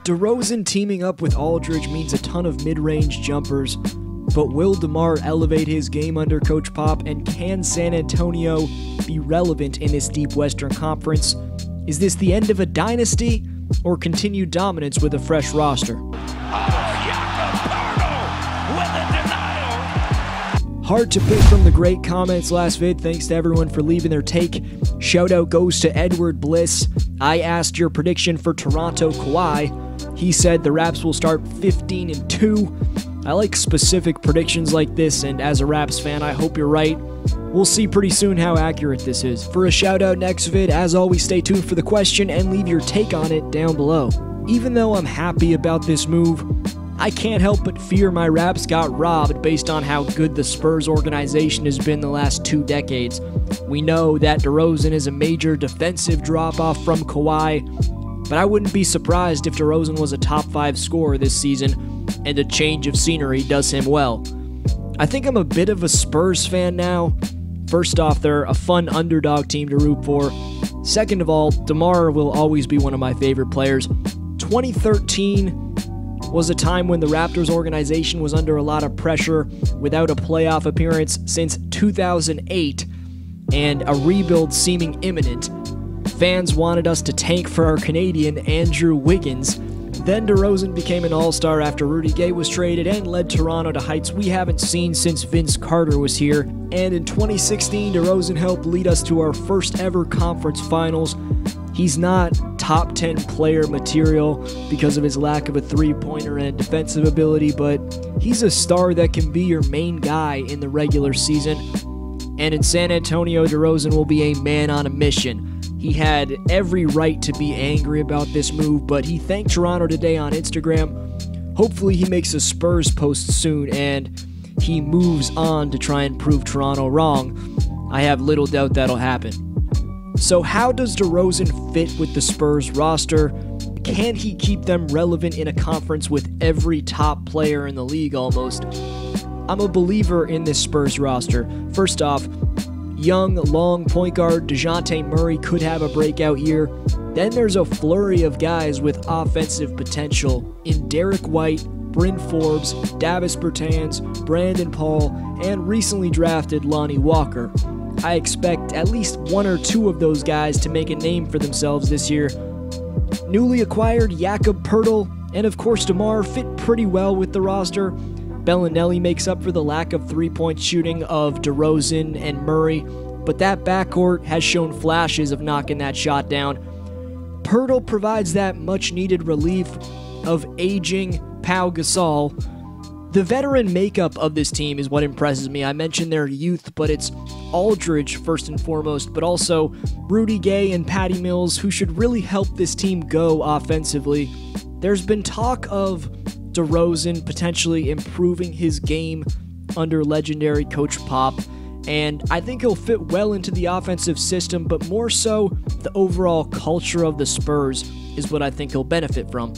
DeRozan teaming up with Aldridge means a ton of mid-range jumpers, but will DeMar elevate his game under Coach Pop, and can San Antonio be relevant in this deep Western Conference? Is this the end of a dynasty, or continued dominance with a fresh roster? Hard to pick from the great comments last vid. Thanks to everyone for leaving their take. Shout out goes to Edward Bliss. I asked your prediction for Toronto Kawhi. He said the Raps will start 15-2. I like specific predictions like this, and as a Raps fan, I hope you're right. We'll see pretty soon how accurate this is. For a shout out next vid, as always, stay tuned for the question and leave your take on it down below. Even though I'm happy about this move, I can't help but fear my Raps got robbed based on how good the Spurs organization has been the last 2 decades. We know that DeRozan is a major defensive drop-off from Kawhi, but I wouldn't be surprised if DeRozan was a top 5 scorer this season, and a change of scenery does him well. I think I'm a bit of a Spurs fan now. First off, they're a fun underdog team to root for. Second of all, DeMar will always be one of my favorite players. 2013 was a time when the Raptors organization was under a lot of pressure without a playoff appearance since 2008 and a rebuild seeming imminent. Fans wanted us to tank for our Canadian Andrew Wiggins. Then DeRozan became an all-star after Rudy Gay was traded and led Toronto to heights we haven't seen since Vince Carter was here. And in 2016, DeRozan helped lead us to our first ever conference finals. He's not top 10 player material because of his lack of a three-pointer and defensive ability, but he's a star that can be your main guy in the regular season. And in San Antonio, DeRozan will be a man on a mission. He had every right to be angry about this move, but he thanked Toronto today on Instagram. Hopefully he makes a Spurs post soon and he moves on to try and prove Toronto wrong. I have little doubt that'll happen. So how does DeRozan fit with the Spurs roster? Can he keep them relevant in a conference with every top player in the league almost? I'm a believer in this Spurs roster. First off, young, long point guard DeJounte Murray could have a breakout year. Then there's a flurry of guys with offensive potential in Derek White, Bryn Forbes, Davis Bertans, Brandon Paul, and recently drafted Lonnie Walker. I expect at least 1 or 2 of those guys to make a name for themselves this year. Newly acquired Jakob Poeltl and of course DeMar fit pretty well with the roster. Bellinelli makes up for the lack of three-point shooting of DeRozan and Murray, but that backcourt has shown flashes of knocking that shot down. Poeltl provides that much-needed relief of aging Pau Gasol. The veteran makeup of this team is what impresses me. I mentioned their youth, but it's Aldridge first and foremost, but also Rudy Gay and Patty Mills, who should really help this team go offensively. There's been talk of DeRozan potentially improving his game under legendary Coach Pop, and I think he'll fit well into the offensive system, but more so the overall culture of the Spurs is what I think he'll benefit from.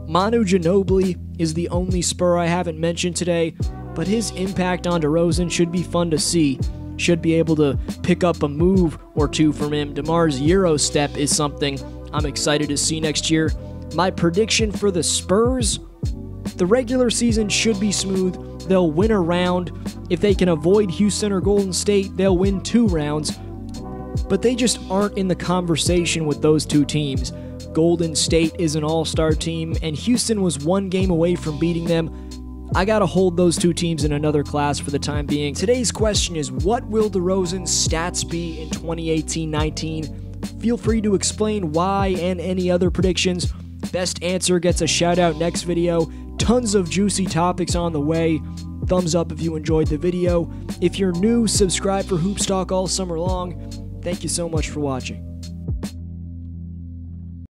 Manu Ginobili is the only Spur I haven't mentioned today, but his impact on DeRozan should be fun to see. Should be able to pick up a move or 2 from him. DeMar's Euro step is something I'm excited to see next year. My prediction for the Spurs: the regular season should be smooth. They'll win a round. If they can avoid Houston or Golden State, they'll win 2 rounds. But they just aren't in the conversation with those 2 teams. Golden State is an all-star team, and Houston was 1 game away from beating them. I gotta hold those 2 teams in another class for the time being. Today's question is, what will DeRozan's stats be in 2018-19? Feel free to explain why and any other predictions. Best answer gets a shout out next video. Tons of juicy topics on the way. Thumbs up if you enjoyed the video. If you're new, subscribe for Hoops Talk all summer long. Thank you so much for watching.